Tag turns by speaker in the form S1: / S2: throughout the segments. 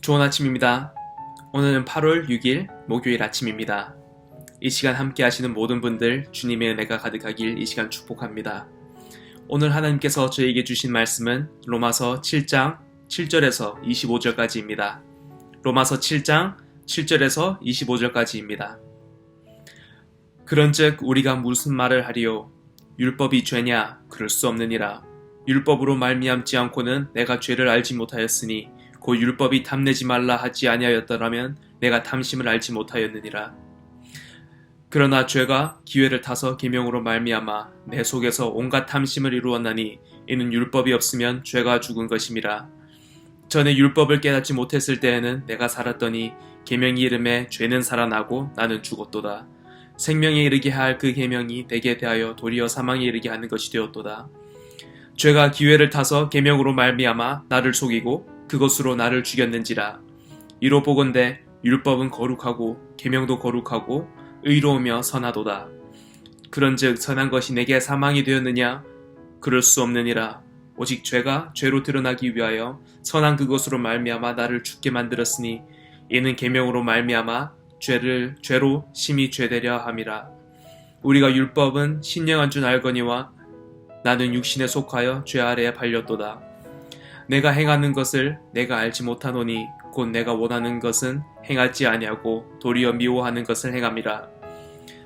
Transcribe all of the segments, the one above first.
S1: 좋은 아침입니다. 오늘은 8월 6일 목요일 아침입니다. 이 시간 함께 하시는 모든 분들 주님의 은혜가 가득하길 이 시간 축복합니다. 오늘 하나님께서 저에게 주신 말씀은 로마서 7장 7절에서 25절까지입니다. 로마서 7장 7절에서 25절까지입니다. 그런즉 우리가 무슨 말을 하리요? 율법이 죄냐? 그럴 수 없느니라. 율법으로 말미암지 않고는 내가 죄를 알지 못하였으니 곧 율법이 탐내지 말라 하지 아니하였더라면 내가 탐심을 알지 못하였느니라. 그러나 죄가 기회를 타서 계명으로 말미암아 내 속에서 온갖 탐심을 이루었나니 이는 율법이 없으면 죄가 죽은 것임이라. 전에 율법을 깨닫지 못했을 때에는 내가 살았더니 계명이 이름에 죄는 살아나고 나는 죽었도다. 생명에 이르게 할 그 계명이 내게 대하여 도리어 사망에 이르게 하는 것이 되었도다. 죄가 기회를 타서 계명으로 말미암아 나를 속이고 그것으로 나를 죽였는지라. 이로 보건대 율법은 거룩하고 계명도 거룩하고 의로우며 선하도다. 그런즉 선한 것이 내게 사망이 되었느냐? 그럴 수 없느니라. 오직 죄가 죄로 드러나기 위하여 선한 그것으로 말미암아 나를 죽게 만들었으니 이는 계명으로 말미암아 죄로 심히 죄되려 함이라. 우리가 율법은 신령한 줄 알거니와 나는 육신에 속하여 죄 아래에 팔렸도다. 내가 행하는 것을 내가 알지 못하노니 곧 내가 원하는 것은 행하지 아니하고 도리어 미워하는 것을 행함이라.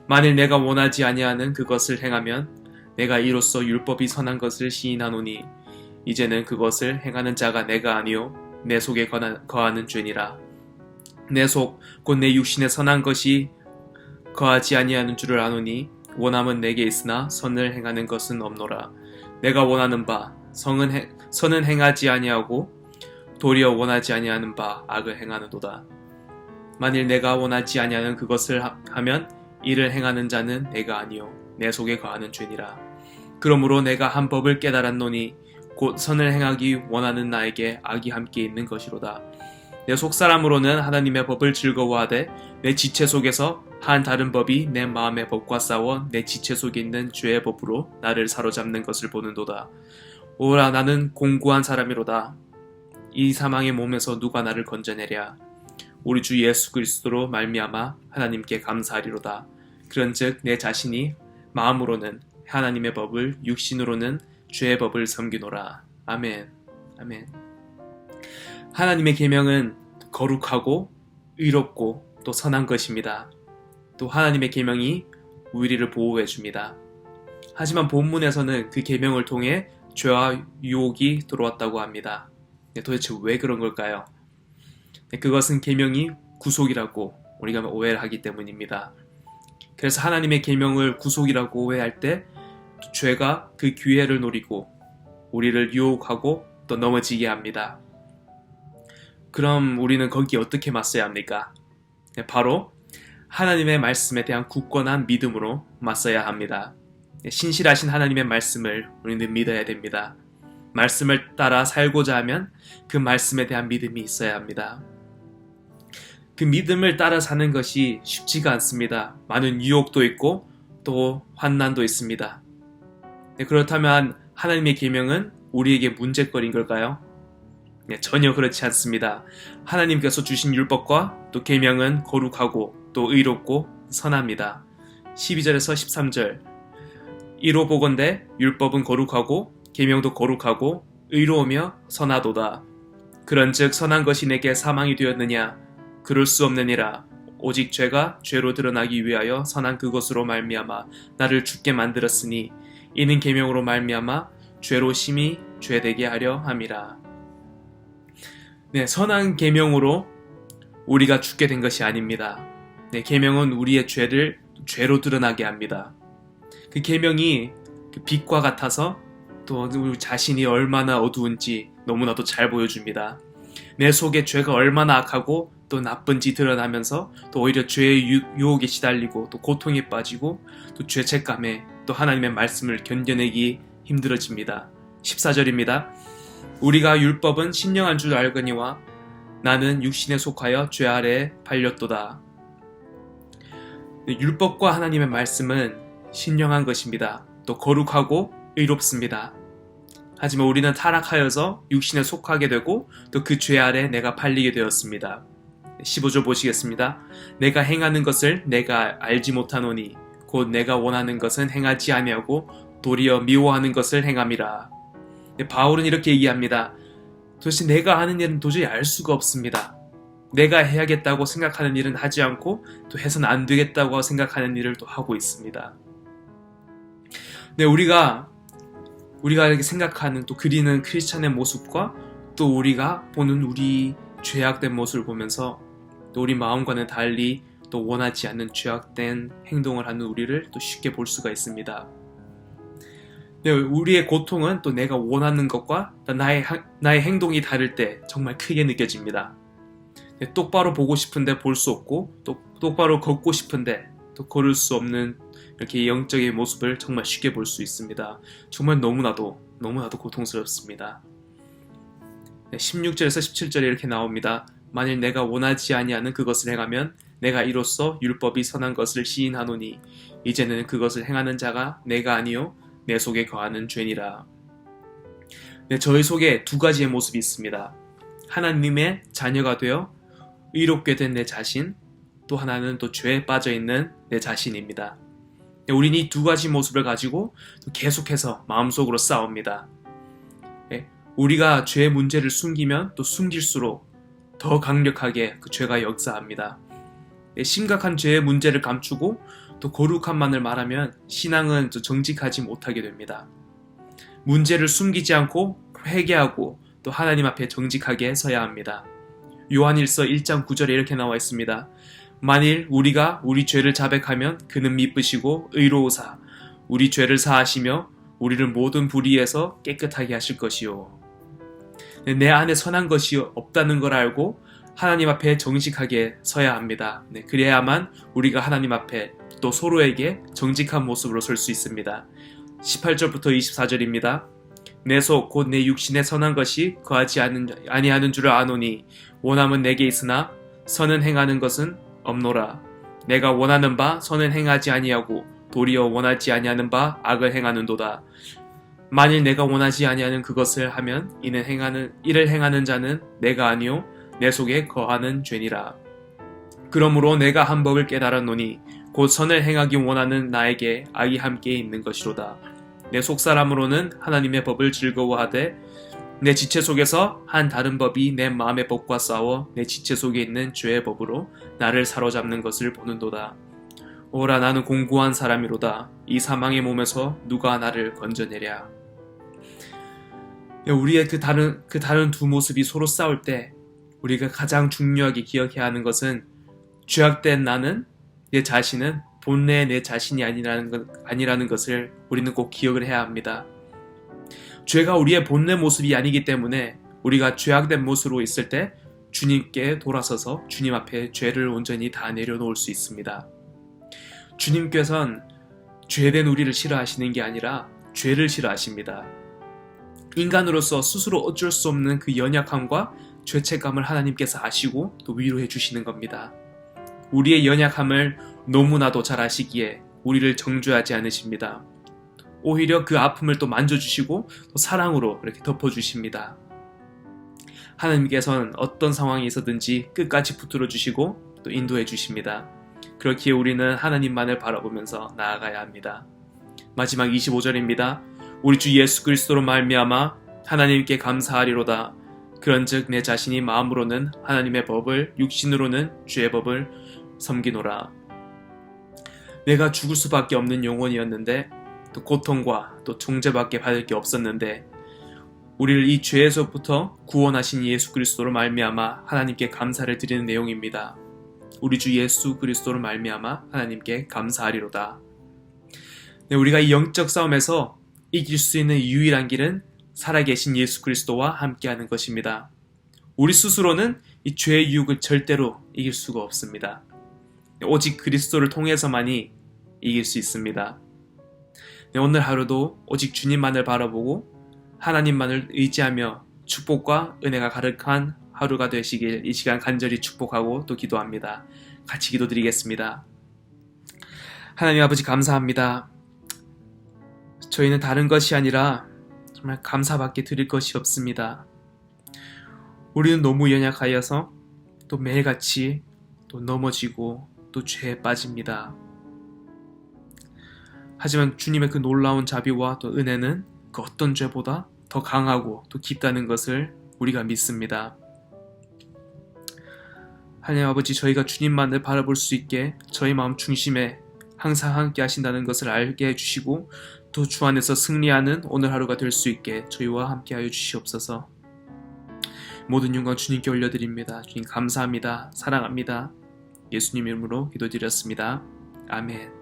S1: 만일 내가 원하지 아니하는 그것을 행하면 내가 이로써 율법이 선한 것을 시인하노니 이제는 그것을 행하는 자가 내가 아니요 내 속에 거하는 죄니라. 내 속 곧 내 육신에 선한 것이 거하지 아니하는 줄을 아노니 원함은 내게 있으나 선을 행하는 것은 없노라. 내가 원하는 바 선은 행하지 아니하고 도리어 원하지 아니하는 바 악을 행하는도다. 만일 내가 원하지 아니하는 그것을 하면 이를 행하는 자는 내가 아니요 내 속에 거하는 죄니라. 그러므로 내가 한 법을 깨달았노니 곧 선을 행하기 원하는 나에게 악이 함께 있는 것이로다. 내 속사람으로는 하나님의 법을 즐거워하되 내 지체 속에서 한 다른 법이 내 마음의 법과 싸워 내 지체 속에 있는 죄의 법으로 나를 사로잡는 것을 보는도다. 오라 나는 공고한 사람이로다. 이 사망의 몸에서 누가 나를 건져내랴. 우리 주 예수 그리스도로 말미암아 하나님께 감사하리로다. 그런즉 내 자신이 마음으로는 하나님의 법을 육신으로는 죄의 법을 섬기노라. 아멘. 아멘. 하나님의 계명은 거룩하고 의롭고 또 선한 것입니다. 또 하나님의 계명이 우리를 보호해 줍니다. 하지만 본문에서는 그 계명을 통해 죄와 유혹이 들어왔다고 합니다. 도대체 왜 그런 걸까요? 그것은 계명이 구속이라고 우리가 오해를 하기 때문입니다. 그래서 하나님의 계명을 구속이라고 오해할 때 죄가 그 기회를 노리고 우리를 유혹하고 또 넘어지게 합니다. 그럼 우리는 거기에 어떻게 맞서야 합니까? 바로 하나님의 말씀에 대한 굳건한 믿음으로 맞서야 합니다. 신실하신 하나님의 말씀을 우리는 믿어야 됩니다. 말씀을 따라 살고자 하면 그 말씀에 대한 믿음이 있어야 합니다. 그 믿음을 따라 사는 것이 쉽지가 않습니다. 많은 유혹도 있고 또 환난도 있습니다. 그렇다면 하나님의 계명은 우리에게 문제거리인 걸까요? 전혀 그렇지 않습니다. 하나님께서 주신 율법과 또 계명은 거룩하고 또 의롭고 선합니다. 12절에서 13절 이로 보건대 율법은 거룩하고 계명도 거룩하고 의로우며 선하도다. 그런즉 선한 것이 내게 사망이 되었느냐? 그럴 수 없느니라. 오직 죄가 죄로 드러나기 위하여 선한 그것으로 말미암아 나를 죽게 만들었으니 이는 계명으로 말미암아 죄로 심히 죄되게 하려 함이라. 선한 계명으로 우리가 죽게 된 것이 아닙니다. 계명은 우리의 죄를 죄로 드러나게 합니다. 그 계명이 빛과 같아서 또 우리 자신이 얼마나 어두운지 너무나도 잘 보여줍니다. 내 속에 죄가 얼마나 악하고 또 나쁜지 드러나면서 또 오히려 죄의 유혹에 시달리고 또 고통에 빠지고 또 죄책감에 또 하나님의 말씀을 견뎌내기 힘들어집니다. 14절입니다. 우리가 율법은 신령한 줄 알거니와 나는 육신에 속하여 죄 아래에 팔렸도다. 율법과 하나님의 말씀은 신령한 것입니다. 또 거룩하고 의롭습니다. 하지만 우리는 타락하여서 육신에 속하게 되고 또 그 죄 아래 내가 팔리게 되었습니다. 15절 보시겠습니다. 내가 행하는 것을 내가 알지 못하노니 곧 내가 원하는 것은 행하지 아니하고 도리어 미워하는 것을 행함이라. 바울은 이렇게 얘기합니다. 도대체 내가 하는 일은 도저히 알 수가 없습니다. 내가 해야겠다고 생각하는 일은 하지 않고 또 해서는 안 되겠다고 생각하는 일을 또 하고 있습니다. 네, 우리가 이렇게 생각하는 또 그리는 크리스찬의 모습과 또 우리가 보는 우리 죄악된 모습을 보면서 또 우리 마음과는 달리 또 원하지 않는 죄악된 행동을 하는 우리를 또 쉽게 볼 수가 있습니다. 네, 우리의 고통은 또 내가 원하는 것과 나의 행동이 다를 때 정말 크게 느껴집니다. 네, 똑바로 보고 싶은데 볼 수 없고 또 똑바로 걷고 싶은데 또 걸을 수 없는 이렇게 영적인 모습을 정말 쉽게 볼 수 있습니다. 정말 너무나도 고통스럽습니다. 16절에서 17절에 이렇게 나옵니다. 만일 내가 원하지 아니하는 그것을 행하면 내가 이로써 율법이 선한 것을 시인하노니 이제는 그것을 행하는 자가 내가 아니요 내 속에 거하는 죄니라. 네, 저희 속에 두 가지의 모습이 있습니다. 하나님의 자녀가 되어 의롭게 된 내 자신, 또 하나는 또 죄에 빠져있는 내 자신입니다. 우린 이 두 가지 모습을 가지고 계속해서 마음속으로 싸웁니다. 우리가 죄의 문제를 숨기면 또 숨길수록 더 강력하게 그 죄가 역사합니다. 심각한 죄의 문제를 감추고 또 거룩함만을 말하면 신앙은 또 정직하지 못하게 됩니다. 문제를 숨기지 않고 회개하고 또 하나님 앞에 정직하게 서야 합니다. 요한일서 1장 9절에 이렇게 나와 있습니다. 만일 우리가 우리 죄를 자백하면 그는 미쁘시고 의로우사 우리 죄를 사하시며 우리를 모든 불의에서 깨끗하게 하실 것이요. 내 안에 선한 것이 없다는 걸 알고 하나님 앞에 정직하게 서야 합니다. 그래야만 우리가 하나님 앞에 또 서로에게 정직한 모습으로 설 수 있습니다. 18절부터 24절입니다. 내 속 곧 내 육신에 선한 것이 거하지 아니하는 줄을 아노니 원함은 내게 있으나 선은 행하는 것은 없노라. 내가 원하는 바 선은 행하지 아니하고 도리어 원하지 아니하는 바 악을 행하는도다. 만일 내가 원하지 아니하는 그것을 하면 이를 행하는 자는 내가 아니요 내 속에 거하는 죄니라. 그러므로 내가 한 법을 깨달았노니 곧 선을 행하기 원하는 나에게 악이 함께 있는 것이로다. 내 속사람으로는 하나님의 법을 즐거워하되 내 지체 속에서 한 다른 법이 내 마음의 법과 싸워 내 지체 속에 있는 죄의 법으로 나를 사로잡는 것을 보는도다. 오라 나는 공고한 사람이로다. 이 사망의 몸에서 누가 나를 건져내랴. 우리의 그 다른 두 모습이 서로 싸울 때 우리가 가장 중요하게 기억해야 하는 것은 죄악된 나는 내 자신은 본래의 내 자신이 아니라는 것을 우리는 꼭 기억을 해야 합니다. 죄가 우리의 본래 모습이 아니기 때문에 우리가 죄악된 모습으로 있을 때 주님께 돌아서서 주님 앞에 죄를 온전히 다 내려놓을 수 있습니다. 주님께서는 죄된 우리를 싫어하시는 게 아니라 죄를 싫어하십니다. 인간으로서 스스로 어쩔 수 없는 그 연약함과 죄책감을 하나님께서 아시고 또 위로해 주시는 겁니다. 우리의 연약함을 너무나도 잘 아시기에 우리를 정죄하지 않으십니다. 오히려 그 아픔을 또 만져주시고 또 사랑으로 이렇게 덮어주십니다. 하나님께서는 어떤 상황이 있었든지 끝까지 붙들어 주시고 또 인도해 주십니다. 그렇기에 우리는 하나님만을 바라보면서 나아가야 합니다. 마지막 25절입니다. 우리 주 예수 그리스도로 말미암아 하나님께 감사하리로다. 그런즉 내 자신이 마음으로는 하나님의 법을 육신으로는 주의 법을 섬기노라. 내가 죽을 수밖에 없는 영혼이었는데 또 고통과 또 정죄밖에 받을 게 없었는데 우리를 이 죄에서부터 구원하신 예수 그리스도로 말미암아 하나님께 감사를 드리는 내용입니다. 우리 주 예수 그리스도로 말미암아 하나님께 감사하리로다. 네, 우리가 이 영적 싸움에서 이길 수 있는 유일한 길은 살아계신 예수 그리스도와 함께하는 것입니다. 우리 스스로는 이 죄의 유혹을 절대로 이길 수가 없습니다. 오직 그리스도를 통해서만이 이길 수 있습니다. 네, 오늘 하루도 오직 주님만을 바라보고 하나님만을 의지하며 축복과 은혜가 가득한 하루가 되시길 이 시간 간절히 축복하고 또 기도합니다. 같이 기도드리겠습니다. 하나님 아버지 감사합니다. 저희는 다른 것이 아니라 정말 감사밖에 드릴 것이 없습니다. 우리는 너무 연약하여서 또 매일같이 또 넘어지고 또 죄에 빠집니다. 하지만 주님의 그 놀라운 자비와 또 은혜는 그 어떤 죄보다 더 강하고 또 깊다는 것을 우리가 믿습니다. 하나님 아버지, 저희가 주님만을 바라볼 수 있게 저희 마음 중심에 항상 함께 하신다는 것을 알게 해주시고 또 주 안에서 승리하는 오늘 하루가 될 수 있게 저희와 함께 하여 주시옵소서. 모든 영광 주님께 올려드립니다. 주님 감사합니다. 사랑합니다. 예수님 이름으로 기도드렸습니다. 아멘.